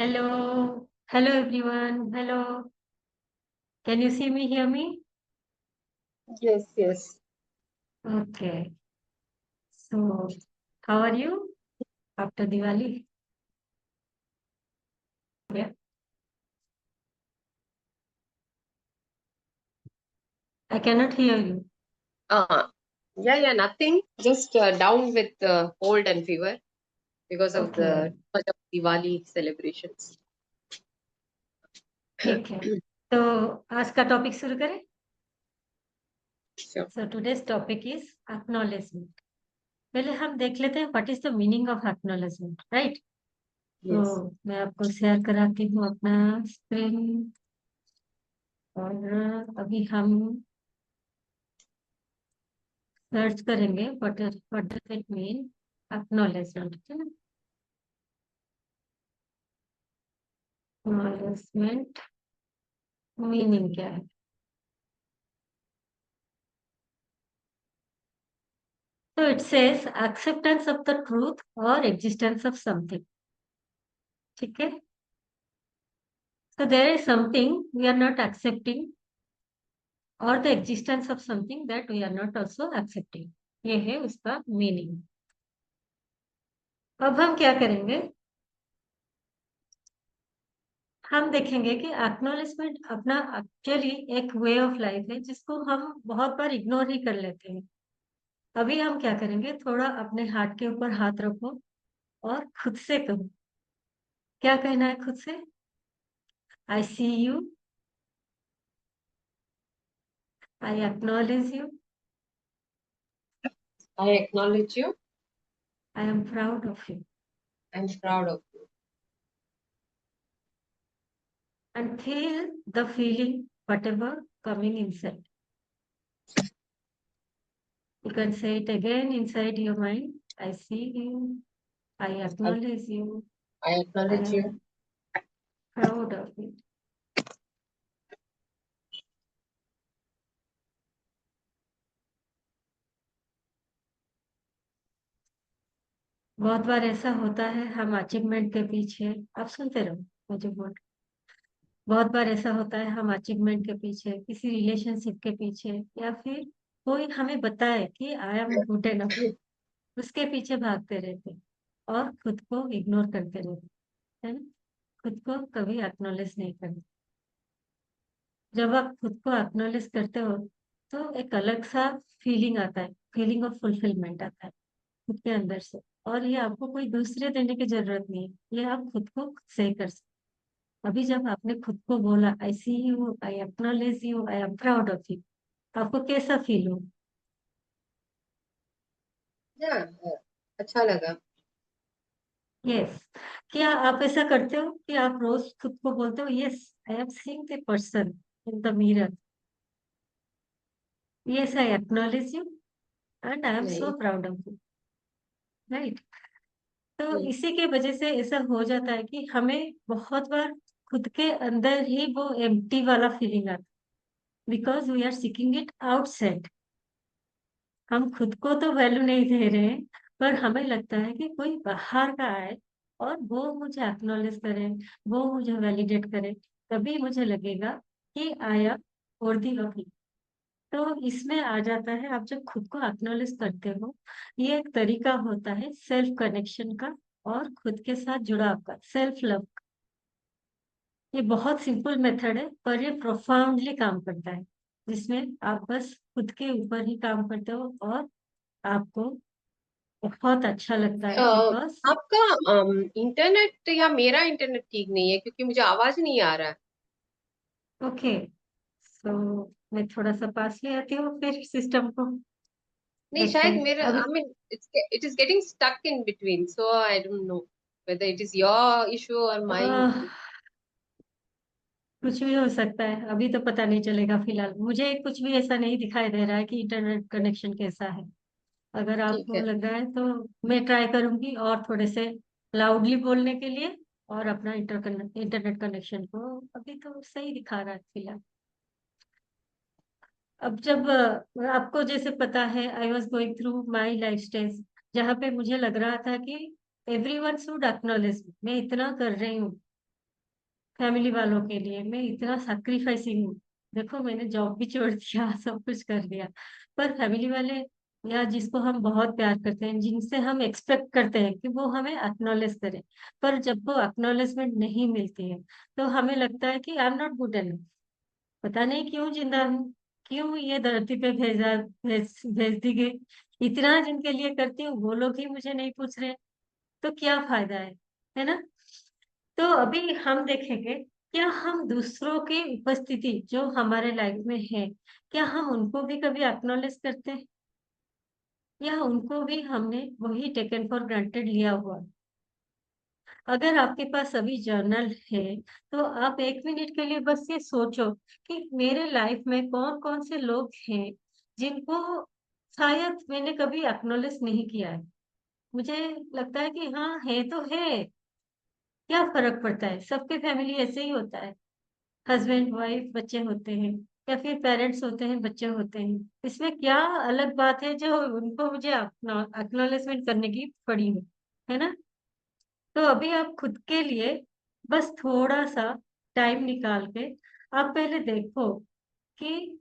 Hello, hello everyone. Hello. Can you see me, hear me? Yes, yes. Okay. So, how are you after Diwali? Yeah, I cannot hear you. Uh, yeah, nothing. Just down with cold and fever because of the Okay, too much of Diwali celebrations. ठीक है. तो आज का topic शुरू करें. Sure. So today's topic is acknowledgement. पहले हम देख लेते हैं what is the meaning of acknowledgement, right? तो Yes. मैं आपको शेयर कराती हूँ अपना स्क्रीन. और अभी हम सर्च करेंगे what does it mean acknowledgement, ठीक है ना? Acknowledgement मीनिंग क्या है? So it says acceptance of the truth or existence of something. ठीक है? So there is something we are not accepting or the existence of something that we are not also accepting. ये है उसका meaning. अब हम क्या करेंगे? हम देखेंगे कि एक्नॉलेजमेंट अपना एक्चुअली एक वे ऑफ लाइफ है जिसको हम बहुत बार इग्नोर ही कर लेते हैं. अभी हम क्या करेंगे? थोड़ा अपने हार्ट के ऊपर हाथ रखो और खुद से कहो. क्या कहना है खुद से? आई see you. I acknowledge you. I acknowledge you. I am proud of you. I'm proud of you. And feel the feeling, whatever coming inside. You can say it again inside your mind. I see you. I I, acknowledge you. I I acknowledge you. am proud of you. बहुत बार ऐसा होता है हम achievement के पीछे. आप सुनते रहो मुझे बोल. बहुत बार ऐसा होता है हम अचीवमेंट के पीछे, किसी रिलेशनशिप के पीछे, या फिर कोई हमें बताए कि आई एम गुड एनफ, उसके पीछे भागते रहते और खुद को इग्नोर करते रहते, है ना? खुद को कभी एक्नॉलेज नहीं करते. जब आप खुद को एक्नॉलेज करते हो तो एक अलग सा फीलिंग आता है, फीलिंग ऑफ फुलफिलमेंट आता है खुद के अंदर से. और ये आपको कोई दूसरे देने की जरूरत नहीं है, ये आप खुद को खुद से ही कर सकते. अभी जब आपने खुद को बोला I see you, I acknowledge you, I am proud of you, आपको कैसा फील हो? Yeah, अच्छा लगा. यस. क्या आप ऐसा करते हो कि आप रोज खुद को बोलते हो yes I am seeing the person in the mirror, yes I acknowledge you and I am so नहीं. Proud of you, right? तो नहीं. इसी के वजह से ऐसा हो जाता है कि हमें बहुत बार खुद के अंदर ही वो एम्प्टी वाला फीलिंग आता है, because we are seeking it outside. हम खुद को तो वैल्यू नहीं दे रहे हैं, पर हमें लगता है कि कोई बाहर का आए और वो मुझे एक्नॉलेज करे, वो मुझे वैलिडेट करे, तभी मुझे लगेगा कि I am worthy of it. तो इसमें आ जाता है, आप जब खुद को एक्नॉलेज करते हो, ये एक तरीका होता है सेल्फ कनेक्शन का और खुद के साथ जुड़ाव का, सेल्फ लव. ये बहुत सिंपल मेथड है पर ये प्रोफाउंडली काम करता है, जिसमें आप बस खुद के ऊपर ही काम करते हो और आपको बहुत अच्छा लगता अ, है बिकॉज. आपका इंटरनेट या मेरा इंटरनेट ठीक नहीं है क्योंकि मुझे आवाज नहीं आ रहा है. ओके. सो मैं थोड़ा सा पास ले आती हूँ फिर सिस्टम को. नहीं, देखते शायद हैं मेरा अभी. I mean it is getting stuck in between, so I don't know whether it is your issue or my ah, issue. कुछ भी हो सकता है, अभी तो पता नहीं चलेगा. फिलहाल मुझे कुछ भी ऐसा नहीं दिखाई दे रहा है कि इंटरनेट कनेक्शन कैसा है. अगर ठीक आपको है. लग रहा है तो मैं ट्राई करूंगी और थोड़े से लाउडली बोलने के लिए. और अपना इंटरनेट कनेक्शन को अभी तो सही दिखा रहा है फिलहाल. अब जब आपको जैसे पता है I was going through my life stage, जहाँ पे मुझे लग रहा था कि एवरी वन शुड एक्नोलेज, मैं इतना कर रही हूँ, फैमिली वालों के लिए मैं इतना सैक्रिफाइसिंग हूँ। देखो मैंने जॉब भी छोड़ दिया, सब कुछ कर दिया, पर फैमिली वाले या जिसको हम बहुत प्यार करते हैं, जिनसे हम एक्सपेक्ट करते हैं कि वो हमें एक्नॉलेज करें, पर जब वो एक्नॉलेजमेंट नहीं मिलती है तो हमें लगता है कि आई एम नॉट गुड एनफ। पता नहीं क्यों जिंदा हूँ, क्यों ये धरती पे भेज दी गई। इतना जिनके लिए करती हूँ वो लोग ही मुझे नहीं पूछ रहे, तो क्या फायदा है ना। तो अभी हम देखेंगे, क्या हम दूसरों की उपस्थिति जो हमारे लाइफ में है, क्या हम उनको भी कभी एक्नॉलेज करते हैं, या उनको भी हमने वही टेकन फॉर ग्रांटेड लिया हुआ है? अगर आपके पास अभी जर्नल है तो आप 1 मिनट के लिए बस ये सोचो कि मेरे लाइफ में कौन कौन से लोग हैं जिनको शायद मैंने कभी एक्नॉलेज नहीं किया है। मुझे लगता है कि हाँ है तो है, क्या फर्क पड़ता है, सबके फैमिली ऐसे ही होता है। हस्बैंड वाइफ बच्चे होते हैं, या फिर पेरेंट्स होते हैं बच्चे होते हैं, इसमें क्या अलग बात है जो उनको मुझे एक्नॉलेजमेंट करने की पड़ी है ना। तो अभी आप खुद के लिए बस थोड़ा सा टाइम निकाल के आप पहले देखो कि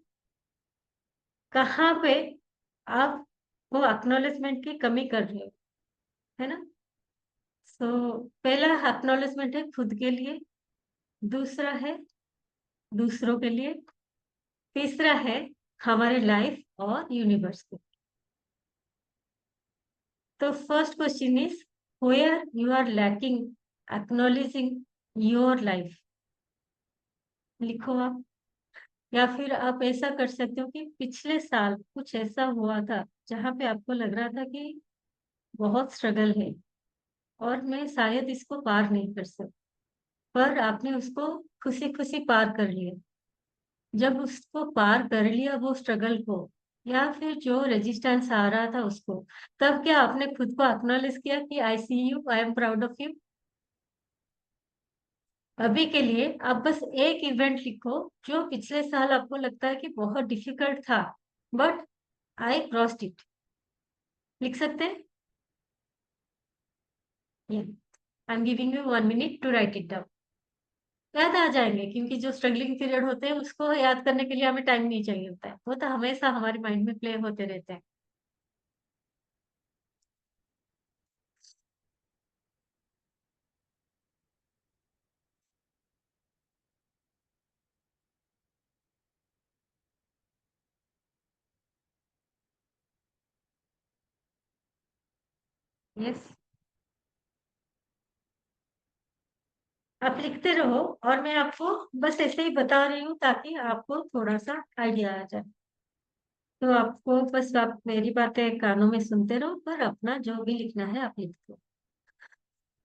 कहाँ पे आप वो एक्नॉलेजमेंट की कमी कर रहे हो, है ना। सो पहला एक्नॉलेजमेंट है खुद के लिए, दूसरा है दूसरों के लिए, तीसरा है हमारे लाइफ और यूनिवर्स को। तो first question is where you are lacking acknowledging your life. लिखो आप, या फिर आप ऐसा कर सकते हो कि पिछले साल कुछ ऐसा हुआ था जहां पे आपको लग रहा था कि बहुत स्ट्रगल है और मैं शायद इसको पार नहीं कर सकती, पर आपने उसको खुशी खुशी पार कर लिया। जब उसको पार कर लिया वो स्ट्रगल को, या फिर जो रेजिस्टेंस आ रहा था उसको, तब क्या आपने खुद को एक्नॉलेज किया कि I see you, I am proud of you. अभी के लिए आप बस एक इवेंट लिखो जो पिछले साल आपको लगता है कि बहुत डिफिकल्ट था, बट आई क्रॉस्ड इट। लिख सकते हैं। I am giving you 1 minute to write it down. याद आ जाएंगे, क्योंकि जो स्ट्रगलिंग पीरियड होते हैं उसको याद करने के लिए हमें टाइम नहीं चाहिए होता है, वो तो हमेशा हमारे माइंड में प्ले होते रहते हैं। यस, आप लिखते रहो, और मैं आपको बस ऐसे ही बता रही हूँ ताकि आपको थोड़ा सा आइडिया आ जाए। तो आपको बस आप मेरी बातें कानों में सुनते रहो, पर अपना जो भी लिखना है आप लिख दो।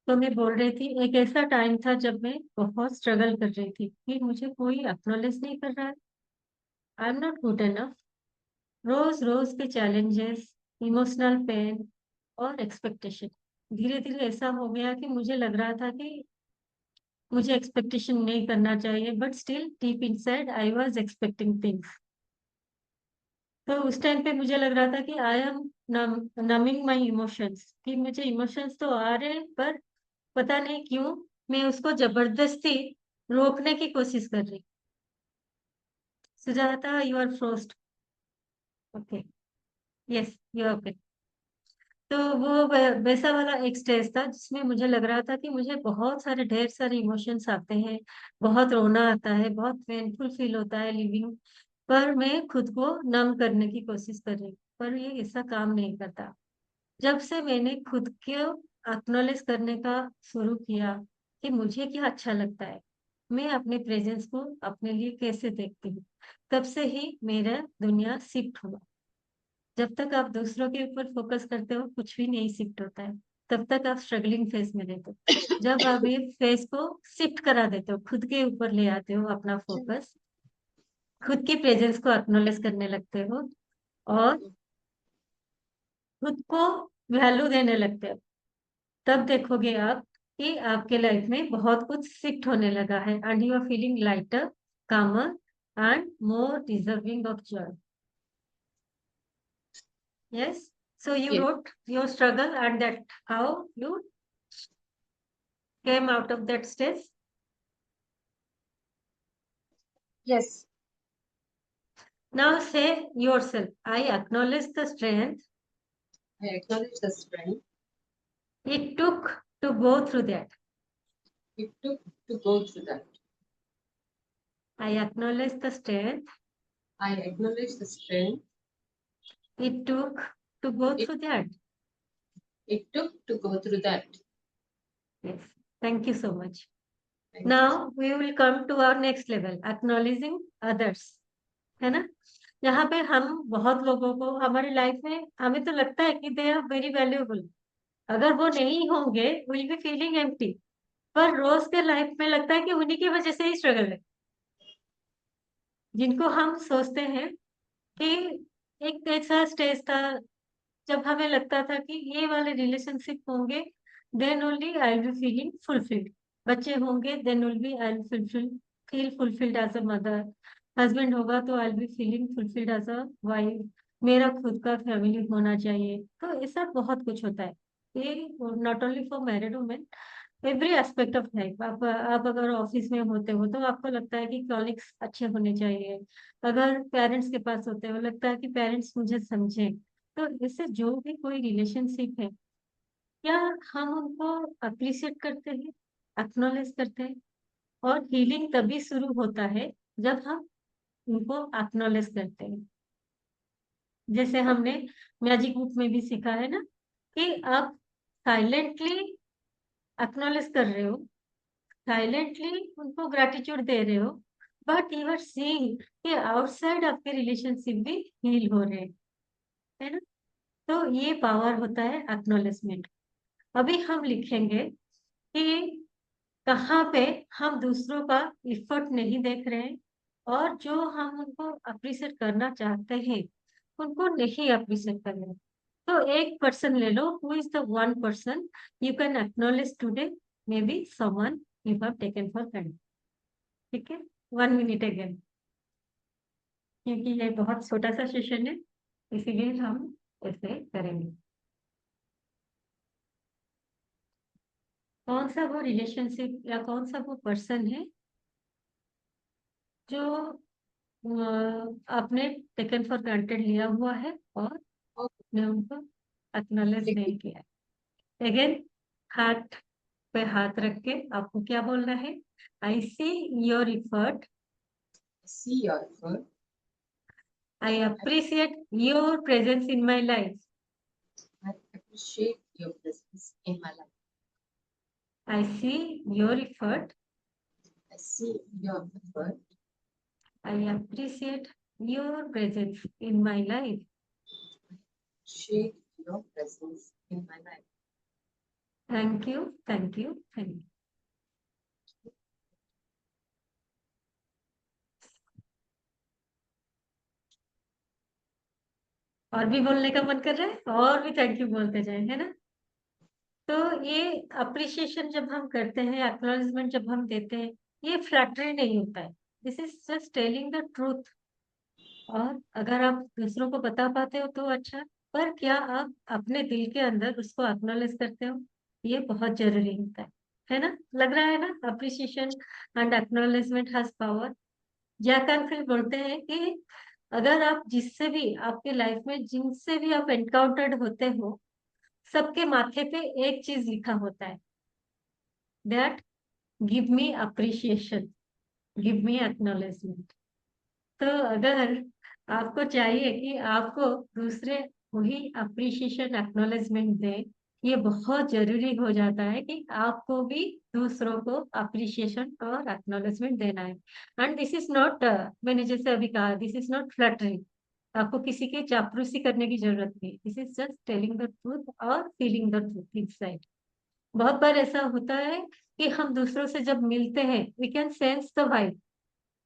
तो मैं बोल रही थी, एक ऐसा टाइम था जब मैं बहुत स्ट्रगल कर रही थी कि मुझे कोई एक्नॉलेज नहीं कर रहा है, I am not good enough. रोज रोज के चैलेंजेस, इमोशनल पेन और एक्सपेक्टेशन, धीरे धीरे ऐसा हो गया कि मुझे लग रहा था कि मुझे एक्सपेक्टेशन नहीं करना चाहिए, but still deep inside I was expecting things. तो उस टाइम पे मुझे लग रहा था कि I am numbing my emotions, कि मुझे इमोशंस तो आ रहे हैं, पर पता नहीं क्यों मैं उसको जबरदस्ती रोकने की कोशिश कर रही। Sujata, you are frost. Okay, yes you are okay. तो वो वैसा वाला एक स्टेज था जिसमें मुझे लग रहा था कि मुझे बहुत सारे ढेर सारे इमोशंस आते हैं, बहुत रोना आता है, बहुत पेनफुल फील होता है लिविंग, पर मैं खुद को नम करने की कोशिश कर रही हूँ, पर ये ऐसा काम नहीं करता। जब से मैंने खुद को एक्नॉलेज करने का शुरू किया कि मुझे क्या अच्छा लगता है, मैं अपने प्रेजेंस को अपने लिए कैसे देखती हूँ, तब से ही मेरा दुनिया शिफ्ट हुआ। जब तक आप दूसरों के ऊपर फोकस करते हो कुछ भी नहीं शिफ्ट होता है, तब तक आप स्ट्रगलिंग फेज में रहते हो। जब आप ये फेज को शिफ्ट करा देते हो, खुद के ऊपर ले आते हो अपना फोकस, खुद की प्रेजेंस को एक्नॉलेज करने लगते हो, और खुद को वैल्यू देने लगते हो, तब देखोगे आप कि आपके लाइफ में बहुत कुछ शिफ्ट होने लगा है, and you are feeling lighter, calmer and more deserving of joy. Yes, so you Yes. wrote your struggle and that how you came out of that stage. Yes. Now say yourself, I acknowledge the strength I acknowledge the strength it took to go through that. it took to go through that. I acknowledge the strength I acknowledge the strength it took to go It- through that. it took to go through that. Yes. Thank you so much. Thank you. Now we will come to our next level, acknowledging others. है ना? यहाँ पे हम बहुत लोगों को हमारी life में हमें तो लगता है कि दे आर वेरी वैल्यूएबल. अगर वो नहीं होंगे विल बी फीलिंग एम्प्टी. पर रोज के लाइफ में लगता है कि उन्हीं की वजह से ही स्ट्रगल है. जिनको हम सोचते हैं कि एक ऐसा स्टेज था जब हमें लगता था कि ये वाले रिलेशनशिप होंगे then only I will be feeling fulfilled. बच्चे होंगे then will be I will feel fulfilled as a mother. Husband होगा तो I will be feeling fulfilled as a wife. मेरा खुद का फैमिली होना चाहिए. तो ऐसा बहुत कुछ होता है. ये not only for married women, every aspect of life. आप अगर ऑफिस में होते हो तो आपको लगता है कि कॉलिग्स अच्छे होने चाहिए. अगर पेरेंट्स के पास होते हो लगता है कि पेरेंट्स मुझे समझे. तो इससे जो भी कोई रिलेशनशिप है क्या हम उनको अप्रिशिएट करते हैं, एक्नॉलेज करते हैं. और हीलिंग तभी शुरू होता है जब हम उनको एक्नॉलेज करते हैं. जैसे हमने मैजिक बुक में भी सीखा है ना कि आप साइलेंटली एक्नॉलेज कर रहे हो, साइलेंटली उनको ग्रेटिट्यूड दे रहे हो, बट यू आर सीइंग कि आउटसाइड आपके रिलेशनशिप भी हील हो रहे हैं. है ना? तो ये पावर होता है एक्नॉलेजमेंट. अभी हम लिखेंगे कि कहाँ पे हम दूसरों का इफर्ट नहीं देख रहे हैं और जो हम उनको अप्रिशिएट करना चाहते हैं उनको नहीं अप्रिशिएट कर रहे हैं. तो एक पर्सन ले लो, who is the one person you can acknowledge today, maybe someone you have taken for granted. ठीक है, 1 मिनट अगेन, क्योंकि ये बहुत छोटा सा सेशन है इसीलिए हम ऐसे करेंगे. कौन सा वो रिलेशनशिप या कौन सा वो पर्सन है जो आपने टेकन फॉर ग्रांटेड लिया हुआ है और आपने उनको एक्नॉलेज नहीं किया. अगेन हाथ पे हाथ रख के आपको क्या बोलना है? I see your effort, See your effort. I appreciate your presence in my life, I appreciate your presence in my life. I see your effort, I see your effort. I appreciate your presence in my life. Appreciate your presence in my life. Thank you, thank you, thank you. और भी बोलने का मन कर रहा है और भी थैंक यू बोलते जाए, है ना? तो ये अप्रिशिएशन जब हम करते हैं, एक्नॉलेजमेंट जब हम देते हैं, ये फ्लैटरी नहीं होता है. This is just telling the truth. और अगर आप दूसरों को बता पाते हो तो अच्छा, पर क्या आप अपने दिल के अंदर उसको एक्नॉलेज करते हो? ये बहुत जरूरी होता है ना? लग रहा है ना? Appreciation and acknowledgement has power. Jack Canfield बोलते हैं कि अगर आप जिससे भी आपके लाइफ में जिनसे भी आप एनकाउंटर्ड होते हो सबके माथे पे एक चीज लिखा होता है, that give me appreciation, give me acknowledgement. तो अगर आपको चाहिए कि आपको दूसरे वही अप्रिशिएशन एक्नॉलेजमेंट दे, ये बहुत जरूरी हो जाता है कि आपको भी दूसरों को अप्रिशिएशन और एक्नॉलेजमेंट देना है. एंड दिस इज नॉट, मैंने जैसे अभी कहा, दिस इज नॉट फ्लटरिंग. आपको किसी की चापलूसी करने की जरूरत नहीं. This is just telling the truth और फीलिंग द ट्रूथ इनसाइड. बहुत बार ऐसा होता है कि हम दूसरों से जब मिलते हैं we can sense the vibe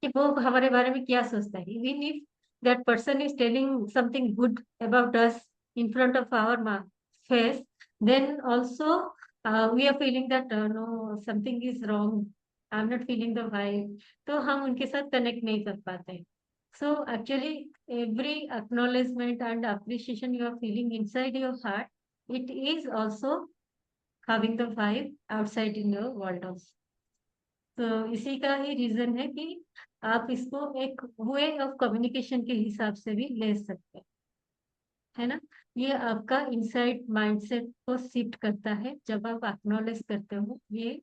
कि वो हमारे बारे में क्या सोचता है. Even if that person is telling something good about us in front of our face, then also we are feeling that no something is wrong, I am not feeling the vibe. तो हम उनके साथ connect नहीं कर पाते. So actually every acknowledgement and appreciation you are feeling inside your heart, it is also having the vibe outside in your world also. तो इसी का ही रीजन है कि आप इसको एक वे ऑफ कम्युनिकेशन के हिसाब से भी ले सकते हैं, है ना। ये आपका इनसाइड माइंडसेट को शिफ्ट करता है जब आप एक्नॉलेज करते हो ये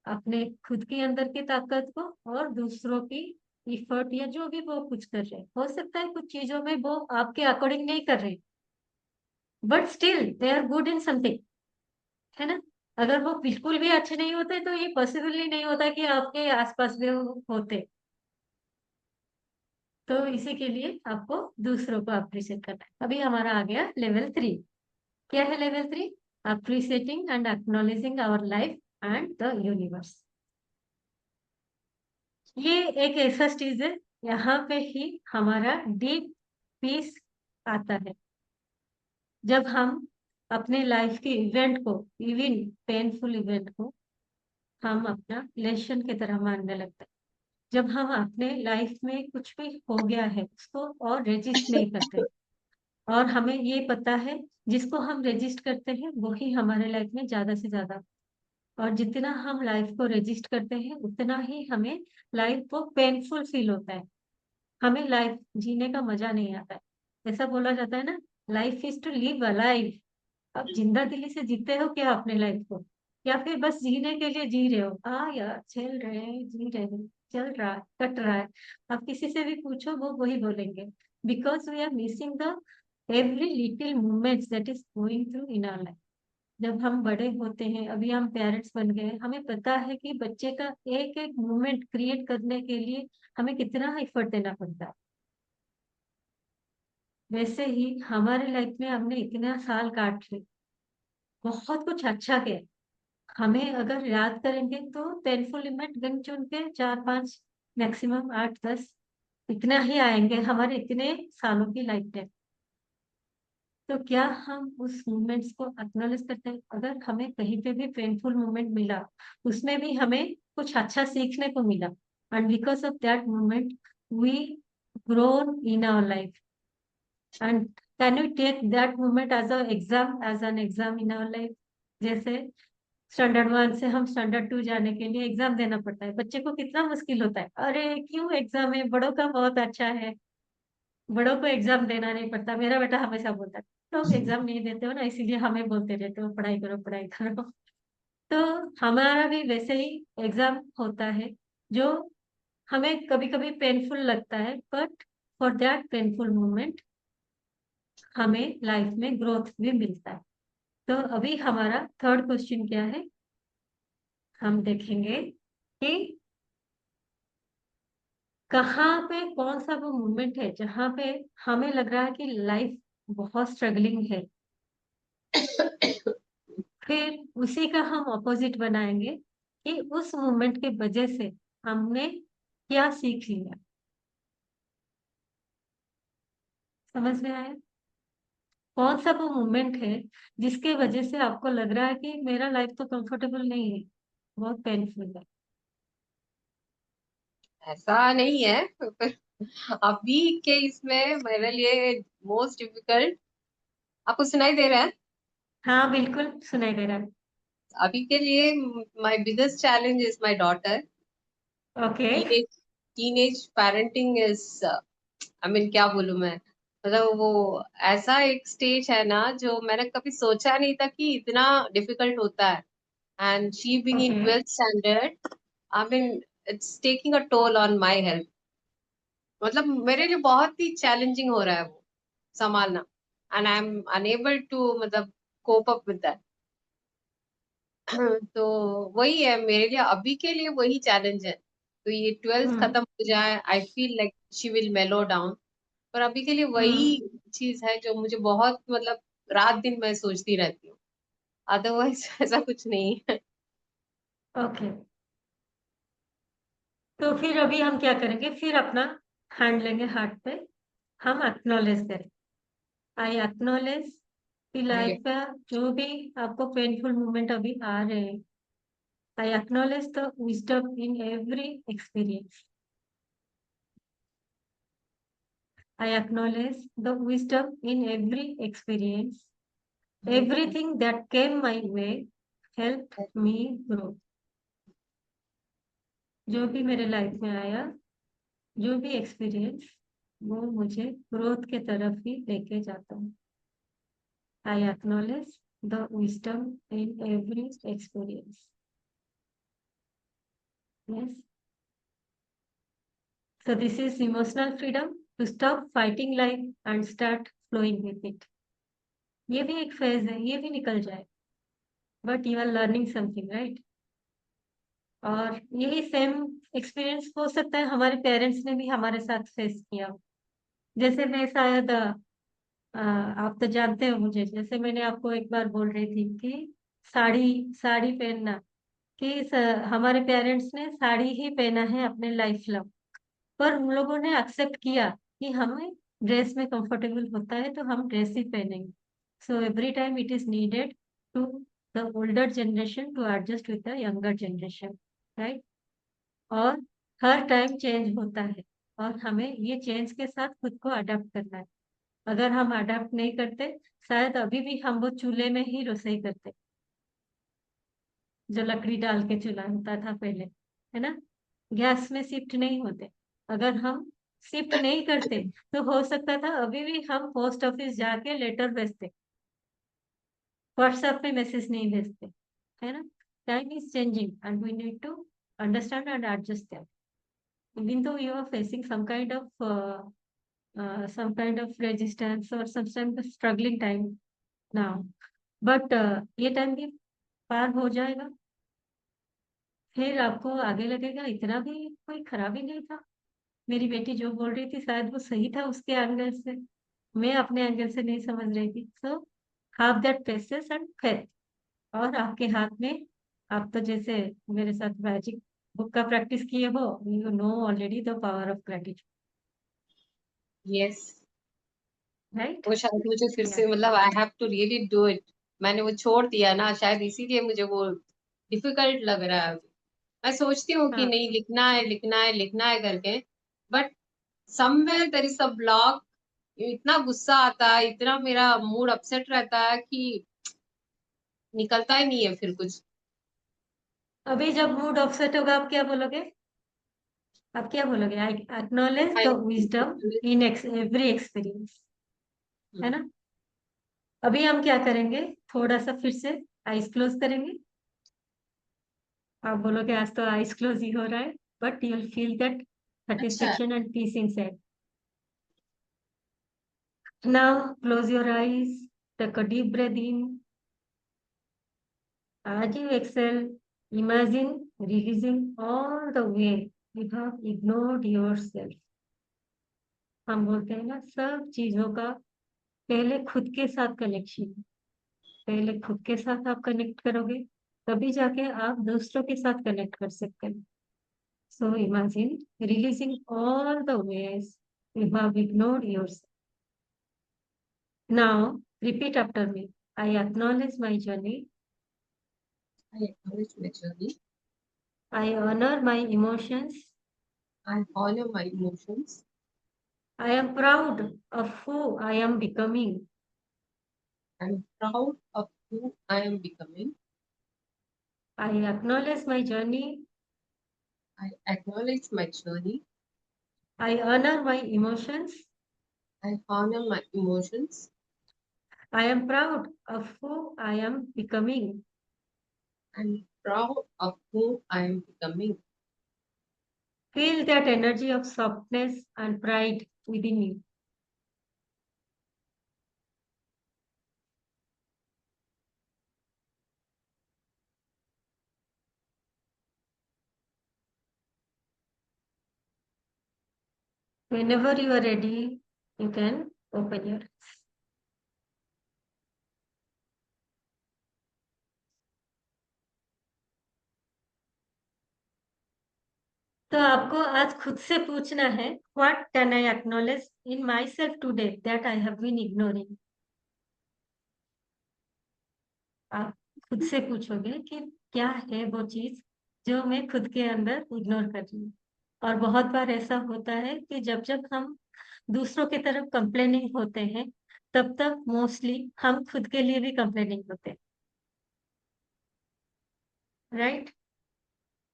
अपने खुद के अंदर की ताकत को और दूसरों की इफर्ट या जो भी वो कुछ कर रहे हैं। हो सकता है कुछ चीजों में वो आपके अकॉर्डिंग नहीं कर रहे, but still they are good in something, है ना। अगर वो बिल्कुल भी अच्छे नहीं होते तो ये पॉसिबल ही नहीं होता कि आपके आसपास भी वो होते। तो इसी के लिए आपको दूसरों को अप्रिशिएट करना है। अभी हमारा आ गया लेवल 3। क्या है level 3? Appreciating and acknowledging our life and the universe. ये एक ऐसा चीज है, यहाँ पे ही हमारा डीप पीस आता है जब हम अपने लाइफ के इवेंट को, इवन पेनफुल इवेंट को, हम अपना लेसन की तरह मानने लगते हैं। जब हम अपने लाइफ में कुछ भी हो गया है उसको और रेजिस्ट नहीं करते, और हमें ये पता है जिसको हम रेजिस्ट करते हैं वही हमारे लाइफ में ज्यादा से ज्यादा, और जितना हम लाइफ को रेजिस्ट करते हैं उतना ही हमें लाइफ को पेनफुल फील होता है, हमें लाइफ जीने का मजा नहीं आता है। ऐसा बोला जाता है ना, life is to live alive. आप जिंदा दिली से जीते हो क्या अपने लाइफ को, या फिर बस जीने के लिए जी रहे हो? हाँ यार, चल रहे हैं, जी रहे हैं, चल रहा है, कट रहा है। आप किसी से भी पूछो वो वही बोलेंगे, because we are missing the every little moments that is going through in our life. जब हम बड़े होते हैं, अभी हम पेरेंट्स बन गए, हमें पता है कि बच्चे का एक एक मोमेंट क्रिएट करने के लिए हमें कितना एफर्ट देना पड़ता है। वैसे ही हमारे लाइफ में हमने इतना साल काट लिए, बहुत कुछ अच्छा किया। हमें अगर याद करेंगे तो पेनफुल इवेंट गिन चुन के 4-5, मैक्सिमम 8-10, इतना ही आएंगे हमारे इतने सालों की लाइफ में। तो क्या हम उस मोमेंट्स को एक्नॉलेज करते हैं? अगर हमें कहीं पे भी पेनफुल मोमेंट मिला, उसमें भी हमें कुछ अच्छा सीखने को मिला, and because of that moment we grown in our life. And can you take that moment as a exam, as an exam in our life? जैसे स्टैंडर्ड 1 से हम स्टैंडर्ड 2 जाने के लिए एग्जाम देना पड़ता है, बच्चे को कितना मुश्किल होता है। अरे क्यों एग्जाम है, बड़ों का बहुत अच्छा है, बड़ों को एग्जाम देना नहीं पड़ता। मेरा बेटा हमेशा बोलता है, लोग एग्जाम नहीं देते हो ना, इसीलिए हमें बोलते रहते हो पढ़ाई करो पढ़ाई करो। तो हमारा भी वैसे ही एग्जाम होता है, जो हमें कभी कभी पेनफुल लगता है, but for that painful moment हमें लाइफ में ग्रोथ भी मिलता है। तो अभी हमारा थर्ड क्वेश्चन क्या है, हम देखेंगे कि कहाँ पे कौन सा वो मोमेंट है जहाँ पे हमें लग रहा है कि लाइफ बहुत स्ट्रगलिंग है। फिर उसी का हम ऑपोजिट बनाएंगे कि उस मोमेंट के वजह से हमने क्या सीख लिया। समझ में आया? कौन सा वो मोमेंट है जिसके वजह से आपको लग रहा है कि मेरा लाइफ तो कंफर्टेबल नहीं है, बहुत पेनफुल है। ऐसा नहीं है। अभी के इसमें मेरे लिए मोस्ट डिफिकल्ट, आपको सुनाई दे रहा है? हाँ बिल्कुल सुनाई दे रहा है। अभी के लिए my biggest challenge is my daughter. Okay. Teenage teenage parenting is, I mean क्या बोलूं मैं, मतलब वो ऐसा एक स्टेज है ना जो मैंने कभी सोचा नहीं था कि इतना डिफिकल्ट होता है। And she being in okay. 12th standard, I mean it's taking a toll on my health. मतलब मेरे लिए बहुत ही चैलेंजिंग हो रहा है वो संभालना, and I am unable to मतलब कोप अप विद दैट। तो वही है मेरे लिए, अभी के लिए वही चैलेंज है। तो ये 12th हम्म। खत्म हो जाए, I feel like she will मेलो डाउन। पर अभी के लिए हम्म। वही चीज है जो मुझे बहुत मतलब रात दिन मैं सोचती रहती हूँ। अदरवाइज ऐसा कुछ नहीं है। ओके। तो फिर अभी हम क्या करेंगे, फिर अपना हैंड लेंगे हार्ट पे, हम एक्नॉलेज करें। आई एक्नॉलेज कि लाइफ का जो भी आपको पेनफुल मोमेंट अभी आ रहे हैं, I acknowledge the wisdom in every experience. I acknowledge the wisdom in every experience, everything that came my way helped me grow. जो भी मेरे लाइफ में आया, जो भी एक्सपीरियंस, वो मुझे ग्रोथ के तरफ ही लेके जाता है। I acknowledge the wisdom in every experience. Yes, so this is emotional freedom to stop fighting life and start flowing with it. ये भी एक फेज है, ये भी निकल जाए, but you are learning something, right? और यही सेम एक्सपीरियंस हो सकता है हमारे पेरेंट्स ने भी हमारे साथ फेस किया हो। जैसे मैं शायद आप तो जानते हो मुझे, जैसे मैंने आपको एक बार बोल रही थी कि साड़ी साड़ी पहनना, कि हमारे पेरेंट्स ने साड़ी ही पहना है अपने लाइफ लॉन्ग, पर उन लोगों ने एक्सेप्ट किया कि हमें ड्रेस में कंफर्टेबल होता है तो हम ड्रेस ही पहनेंगे। So every time it is needed to the older generation to adjust with the younger generation, right? और हर टाइम चेंज होता है, और हमें ये चेंज के साथ खुद को अडेप्ट करना है। अगर हम अडेप्ट नहीं करते, शायद अभी भी हम वो चूल्हे में ही रसोई करते, जो लकड़ी डाल के चूल्हा होता था पहले, है ना? गैस में शिफ्ट नहीं होते। अगर हम शिफ्ट नहीं करते तो हो सकता था अभी भी हम पोस्ट ऑफिस जाके लेटर भेजते, व्हाट्सएप पे मैसेज नहीं भेजते, है ना? Time is changing and we need to understand and adjust that. Even though you are facing some kind of resistance or some kind of struggling time now, but ये time भी पार हो जाएगा। फिर आपको आगे लगेगा इतना भी कोई खराबी नहीं था। मेरी बेटी जो बोल रही थी शायद वो सही था उसके एंगल से, मैं अपने एंगल से नहीं समझ रही थी। So have that patience and faith, और आपके हाथ में, आप तो जैसे मेरे साथ मैजिक बुक का प्रैक्टिस किए हो, you know already the power of gratitude, yes, right? वो शायद मुझे फिर या से मतलब I have to really do it. मैंने वो छोड़ दिया ना, शायद इसीलिए मुझे वो डिफिकल्ट लग रहा है अभी। मैं सोचती हूँ कि हाँ, नहीं, लिखना है लिखना है लिखना है करके, but somewhere there is a block. इतना गुस्सा आता है, इतना मेरा मूड अपसेट रहता है कि निकलता ही नहीं है फिर कुछ। अभी जब मूड ऑफसेट होगा आप क्या बोलोगे? आप क्या बोलोगे? I acknowledge the wisdom in every experience, है ना? अभी हम क्या करेंगे, थोड़ा सा फिर से आईज क्लोज करेंगे। आप बोलोगे आज तो आईज क्लोज ही हो रहा है, but you will feel that अच्छा, satisfaction and peace inside. Now close your eyes, take a deep breath in. As you exhale, imagine releasing all the way you have ignored yourself. हम बोलते हैं ना, सब चीजों का पहले खुद के साथ कनेक्शन, पहले खुद के साथ आप कनेक्ट करोगे, तभी जाके आप दूसरों के साथ कनेक्ट कर सकते हैं। So imagine releasing all the ways you have ignored yourself. Now repeat after me. I acknowledge my journey. I acknowledge my journey, I honor my emotions. I honour my emotions, I am proud of who I am becoming. I am proud of who I am becoming, I acknowledge my journey. I acknowledge my journey, I honor my emotions. I honour my emotions, I am proud of who I am becoming. I am proud of who I am becoming. Feel that energy of softness and pride within you. Whenever you are ready, you can open your eyes. तो आपको आज खुद से पूछना है, what can I acknowledge in myself today that I have been ignoring. आप खुद से पूछोगे कि क्या है वो चीज जो मैं खुद के अंदर इग्नोर कर रही हूँ। और बहुत बार ऐसा होता है कि जब जब हम दूसरों की तरफ कंप्लेनिंग होते हैं, तब तक मोस्टली हम खुद के लिए भी कंप्लेनिंग होते हैं, राइट?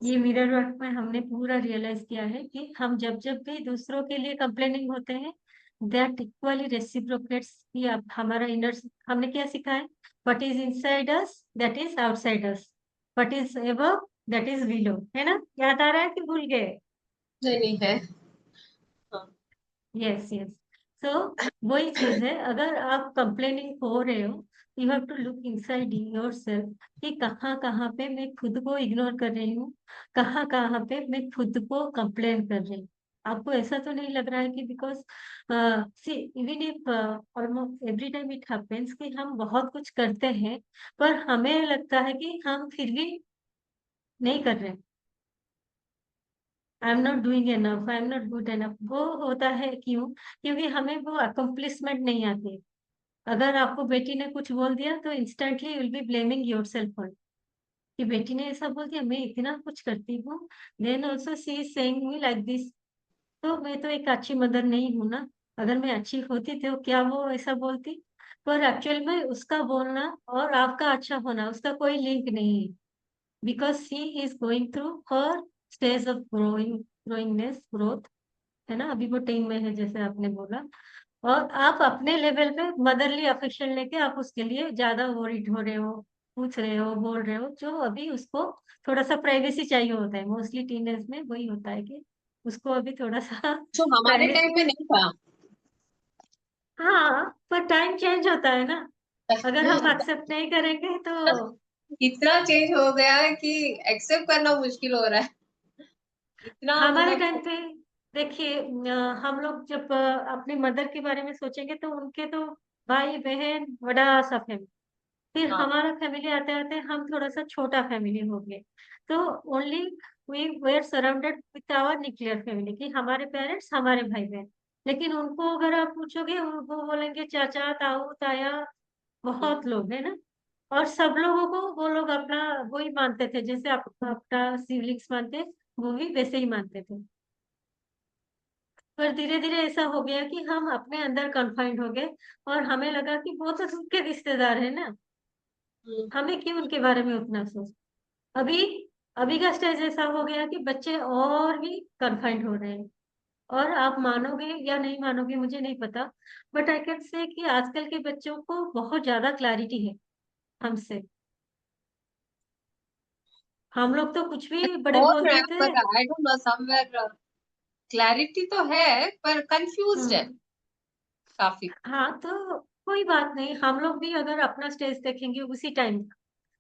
ये मिरर वर्क में हमने पूरा रियलाइज किया है कि हम जब जब भी दूसरों के लिए कंप्लेनिंग होते हैं, दैट इक्वली रेसिप्रोकेट्स कि आप हमारा इनर, हमने क्या सीखा है, what is inside us that is outside us, what is above that is below, है ना? याद आ रहा है कि भूल गए? नहीं नहीं है। हाँ। Yes yes. सो वही चीज है, अगर आप कंप्लेनिंग हो रहे हो, you have to look inside yourself कि कहाँ कहाँ पे मैं खुद को इग्नोर कर रही हूँ, कहाँ कहाँ पे मैं खुद को कंप्लेन कर रही हूँ। आपको ऐसा तो नहीं लग रहा है कि because see even if almost every time it happens कि हम बहुत कुछ करते हैं, पर हमें लगता है कि हम फिर भी नहीं कर रहे, आई am not doing enough, I am not good enough. वो होता है क्यों? क्योंकि हमें वो अकम्प्लिशमेंट नहीं आती। अगर आपको बेटी ने कुछ बोल दिया तो instantly will be blaming your self for, कि बेटी ने ऐसा बोल दिया, मैं इतना कुछ करती हूँ, then also she is saying me like this, तो मैं तो एक अच्छी मदर नहीं हूँ ना। अगर मैं अच्छी होती तो क्या वो ऐसा बोलती? पर एक्चुअल में उसका बोलना और आपका अच्छा होना, उसका कोई लिंक नहीं है, because she is going through her stage of growingness, growth, है ना? अभी वो टीम में है जैसे आपने बोला, और आप अपने लेवल पे मदरली अफेक्शन लेके आप उसके लिए ज्यादा वरीड हो रहे हो, पूछ रहे हो, बोल रहे हो, जो अभी उसको थोड़ा सा प्राइवेसी चाहिए होता है। मोस्टली टीनेज में वही होता है कि उसको अभी थोड़ा सा जो हमारे प्राइवेसी। टाइम में नहीं था। हाँ, पर टाइम चेंज होता है ना, अगर हम एक्सेप्ट नहीं करेंगे तो। इतना चेंज हो गया है कि एक्सेप्ट करना मुश्किल हो रहा है। इतना हमारे टाइम मतलब। पे देखिए, हम लोग जब अपनी मदर के बारे में सोचेंगे तो उनके तो भाई बहन बड़ा सा फैमिली, फिर हाँ। हमारा फैमिली आते आते हम थोड़ा सा छोटा फैमिली हो गए। तो only we were surrounded with our nuclear family, कि हमारे पेरेंट्स, हमारे भाई बहन। लेकिन उनको अगर आप पूछोगे, वो बोलेंगे चाचा, ताऊ, ताया, हम्म। बहुत लोग है ना। और सब लोगों को वो लोग अपना वही मानते थे, जैसे आप अपना सिबलिंग्स मानते, वो भी वैसे ही मानते थे। पर धीरे धीरे ऐसा हो गया कि हम अपने अंदर कन्फाइंड हो गए, और हमें लगा कि वो तो सबके रिश्तेदार है ना, हम्म। हमें क्यों उनके बारे में उतना सोच। अभी अभी का स्टेज ऐसा हो गया कि बच्चे और भी कन्फाइंड हो रहे हैं। और आप मानोगे या नहीं मानोगे मुझे नहीं पता, बट आई कैन से कि आजकल के बच्चों को बहुत ज्यादा क्लैरिटी है हमसे। हम लोग तो कुछ भी बड़े बोल रहे बोलते हैं थे। पर आई डोंट नो समवेयर क्लैरिटी तो है पर कंफ्यूज्ड है हम्म। काफी। हाँ, तो कोई बात नहीं, हम लोग भी अगर अपना स्टेज देखेंगे उसी टाइम,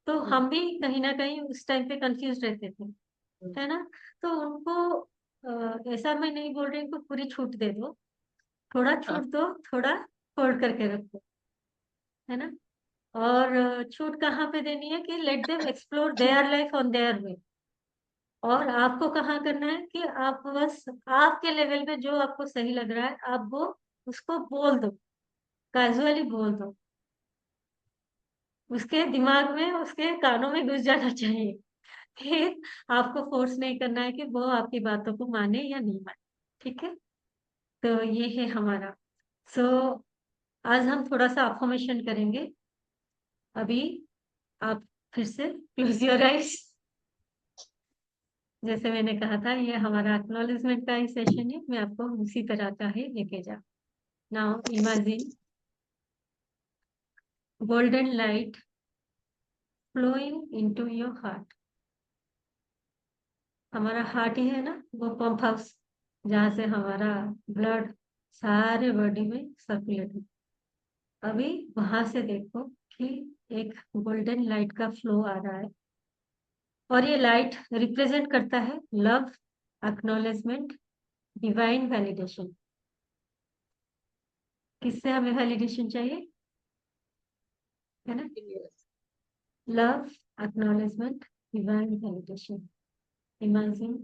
तो हम्म। हम भी कहीं ना कहीं उस टाइम पे कंफ्यूज रहते थे, हम्म। है ना? तो उनको ऐसा मैं नहीं बोल रही उनको पूरी छूट दे दो, थोड़ा हाँ। छूट दो, थोड़ा होल्ड करके रखो, है ना? और छूट कहाँ पे देनी है कि let them explore their life on their way. और आपको कहाँ करना है कि आप बस आपके लेवल पे जो आपको सही लग रहा है, आप वो उसको बोल दो, कैजुअली बोल दो, उसके दिमाग में, उसके कानों में घुस जाना चाहिए। फिर आपको फोर्स नहीं करना है कि वो आपकी बातों को माने या नहीं माने। ठीक है? तो ये है हमारा। सो आज हम थोड़ा सा अफर्मेशन करेंगे। अभी आप फिर से क्लोज योर आइज, जैसे मैंने कहा था ये हमारा एक्नॉलेजमेंट का ही सेशन है, मैं आपको उसी तरह का ही लेके जा। Now imagine golden light flowing into your heart. हमारा हार्ट ही है ना वो पंप हाउस, जहाँ से हमारा ब्लड सारे बॉडी में सर्कुलेट हो। अभी वहां से देखो कि एक गोल्डन लाइट का फ्लो आ रहा है, और ये लाइट रिप्रेजेंट करता है लव, एक्नॉलेजमेंट, डिवाइन वैलिडेशन। किससे हमें वैलिडेशन चाहिए, है ना? Love, acknowledgement, divine validation. Imagine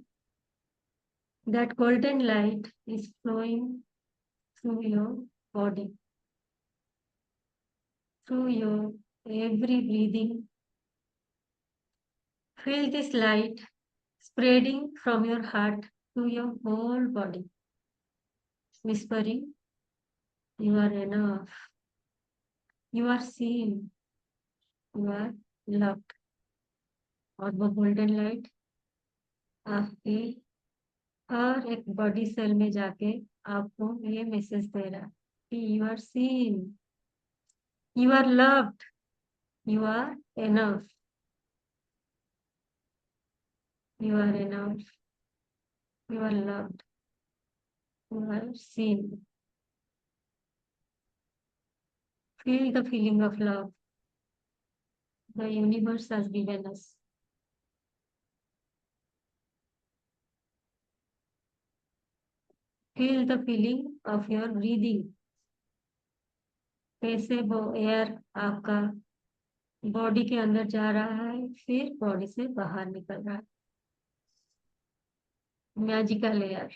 that golden light is flowing through your body, through your every breathing. Feel this light spreading from your heart to your whole body, whispering, you are enough, you are seen, you are loved. और वो golden light आपके हर एक body cell में जाके आपको ये message दे रहा है कि you are seen, you are loved, you are enough, you are enough, you are loved, you are seen. Feel the feeling of love the universe has given us. Feel the feeling of your breathing. कैसे वो air आपका body के अंदर जा रहा है, फिर body से बाहर निकल रहा है. Magical air.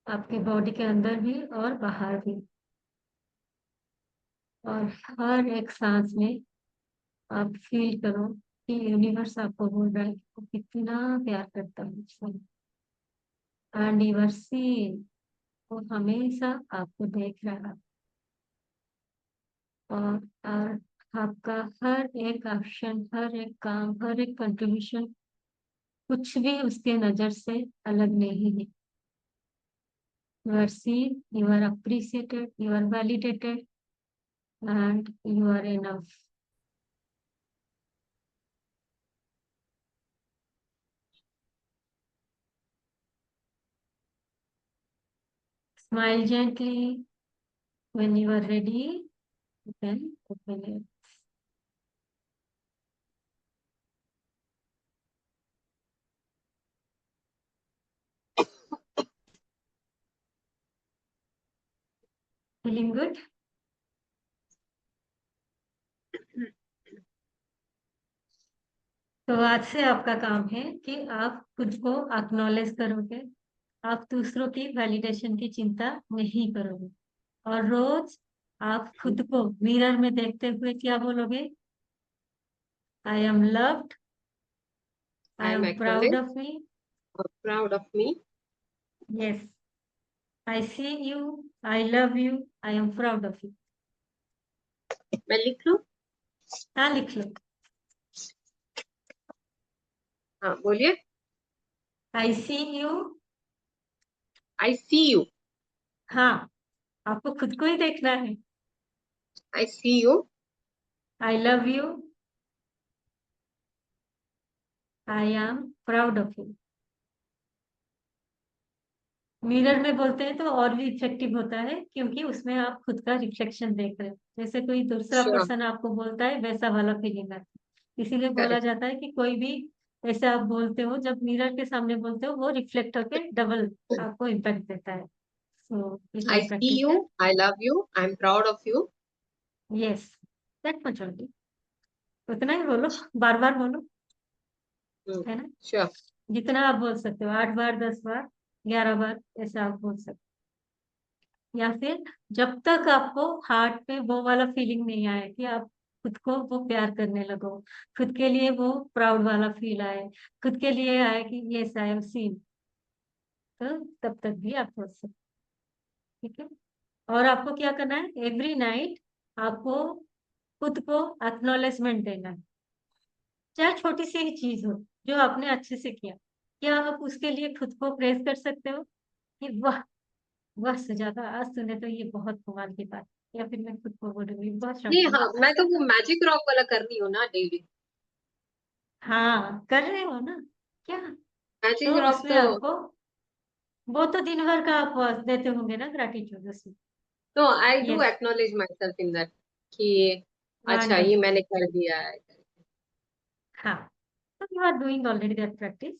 आपके बॉडी के अंदर भी और बाहर भी. और हर एक सांस में आप फील करो कि यूनिवर्स आपको बोल रहा है कि वो कितना प्यार करता है. एंड यू आर सीन, वो हमेशा आपको देख रहा है. और आपका हर एक एक्शन, हर एक काम, हर एक कंट्रीब्यूशन कुछ भी उसके नजर से अलग नहीं है. You are seen, you are appreciated, you are validated and you are enough. Smile gently. When you are ready, you can open it. Feeling good? तो आज से आपका काम है कि आप खुद को एक्नॉलेज करोगे. आप दूसरों की वैलिडेशन की चिंता नहीं करोगे. और रोज आप खुद को मिरर में देखते हुए क्या बोलोगे? I am loved, I I am am proud acknowledged of me. or proud of me. Yes. I see you, I love you, I am proud of you. मैं लिख लूं? हाँ, लिख लो. हाँ बोलिए. I see you. I see you. हाँ, आपको खुद को ही देखना है. I see you. I love you, I am proud of you. Mirror में बोलते हैं तो और भी इफेक्टिव होता है, क्योंकि उसमें आप खुद का रिफ्लेक्शन देख रहे हो. जैसे कोई दूसरा Sure. पर्सन आपको बोलता है, वैसा वाला फीलिंग आता है. इसीलिए बोला Correct. जाता है कि कोई भी ऐसे आप बोलते हो, जब मिरर के सामने बोलते हो, वो रिफ्लेक्ट होके डबल आपको इम्पैक्ट देता है. So you I can see practice that. you. I love you. I'm proud of you. Yes, that much only. उतना ही बोलो, बार बार बोलो, Hmm. है ना. Sure. जितना आप बोल सकते हो, 8 बार, 10 बार, 11 बार, ऐसा आप बोल सकते हो. या फिर जब तक आपको हार्ट पे वो वाला फीलिंग नहीं आए कि आप खुद को वो प्यार करने लगो, खुद के लिए वो प्राउड वाला फील आए, खुद के लिए आए कि यस आई एम सीन, तो तब तक भी आप बोल सकते. ठीक है. और आपको क्या करना है? एवरी नाइट आपको खुद को एक्नॉलेजमेंट देना है. चाहे छोटी सी ही चीज हो जो आपने अच्छे से किया, क्या आप उसके लिए खुद को प्रेज कर सकते हो कि वाह, वाह सुजाता, आज तूने तो ये बहुत कमाल की बात. या फिर मैं खुद को बोलूंगी, बहुत नहीं, शाबाश. हाँ मैं तो वो मैजिक रॉक वाला कर रही हूँ ना डेली. हाँ, कर रहे हो ना. क्या? मैजिक तो रॉक उसमें तो. आपको वो तो दिन भर का आप देते होंगे ना ग्रैटिट्यूड उसमें. तो I do yes. Acknowledge my self in that कि अच्छा ये वंडरफुल. मैंने कर दिया है. हाँ, तो you are doing already that practice.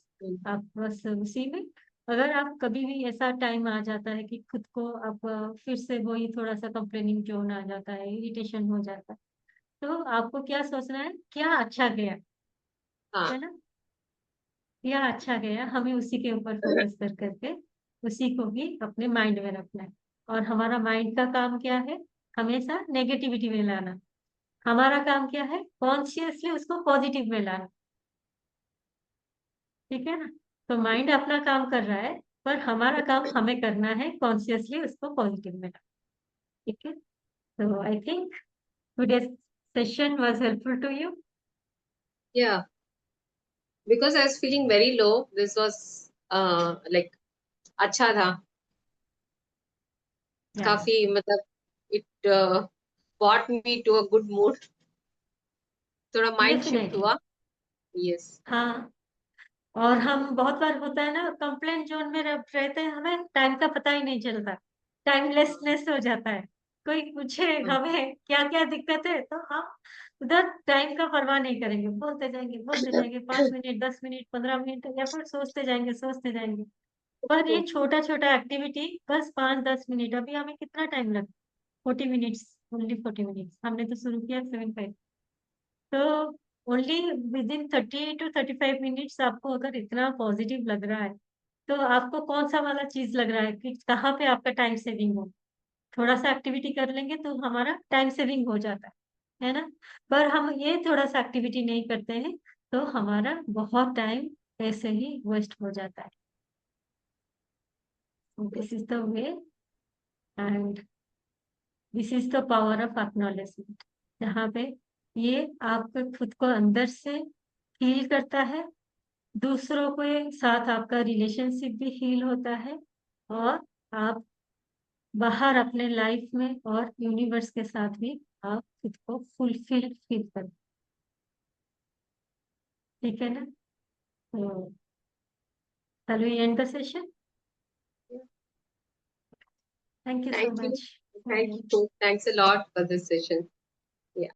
आप बस उसी में, अगर आप कभी भी ऐसा टाइम आ जाता है कि खुद को आप फिर से वही थोड़ा सा कंप्लेनिंग जोन आ जाता है, इरिटेशन हो जाता है, तो आपको क्या सोचना है? क्या अच्छा गया, हाँ. है ना. क्या अच्छा गया, हमें उसी के ऊपर फोकस कर करके उसी को भी अपने माइंड में रखना है. और हमारा माइंड का काम क्या है? हमेशा नेगेटिविटी में लाना. हमारा काम क्या है? कॉन्शियसली उसको पॉजिटिव में लाना. ठीक है ना. तो माइंड अपना काम कर रहा है, पर हमारा काम हमें करना है कॉन्शियसली उसको पॉजिटिव में लाना. ठीक है. तो I think today's session was helpful to you? Yeah, because I was feeling very low. This was like अच्छा था. Yeah, काफी मतलब it brought me to a good mood. थोड़ा माइंड शिफ्ट definitely. हुआ. Yes. हाँ, और हम बहुत बार होता है ना, कंप्लेंट जोन में रहते हैं, हमें टाइम का पता ही नहीं चलता, टाइमलेसनेस हो जाता है। कोई पूछे हमें क्या क्या दिक्कत है, तो हम उधर टाइम का परवाह नहीं करेंगे, बोलते जाएंगे 5 मिनट, 10 मिनट, 15 मिनट, या फिर सोचते जाएंगे। पर ये छोटा छोटा एक्टिविटी बस 5-10 मिनट, अभी हमें कितना टाइम लगा, 40 मिनट्स, ओनली 40 मिनट्स, हमने तो शुरू किया 7:05। तो only with in 30 to 35 minutes आपको अगर इतना पॉजिटिव लग रहा है, तो आपको कौन सा वाला चीज लग रहा है कि कहाँ पे आपका टाइम सेविंग हो? थोड़ा सा एक्टिविटी कर लेंगे तो हमारा टाइम सेविंग हो जाता है ना? पर हम ये थोड़ा सा एक्टिविटी नहीं करते हैं, तो हमारा बहुत टाइम ऐसे ही वेस्ट हो जाता है। This is the way, and this is the power of acknowledgement, जहाँ पे ये आपको खुद को अंदर से फील करता है, दूसरों के साथ आपका रिलेशनशिप भी हील होता है, और आप बाहर अपने लाइफ में और यूनिवर्स के साथ भी आप खुद को फुलफिल फील करते, ठीक है ना? तो shall we end the session? Thank you so Thank you. much. Thank you. Thanks a lot for this session.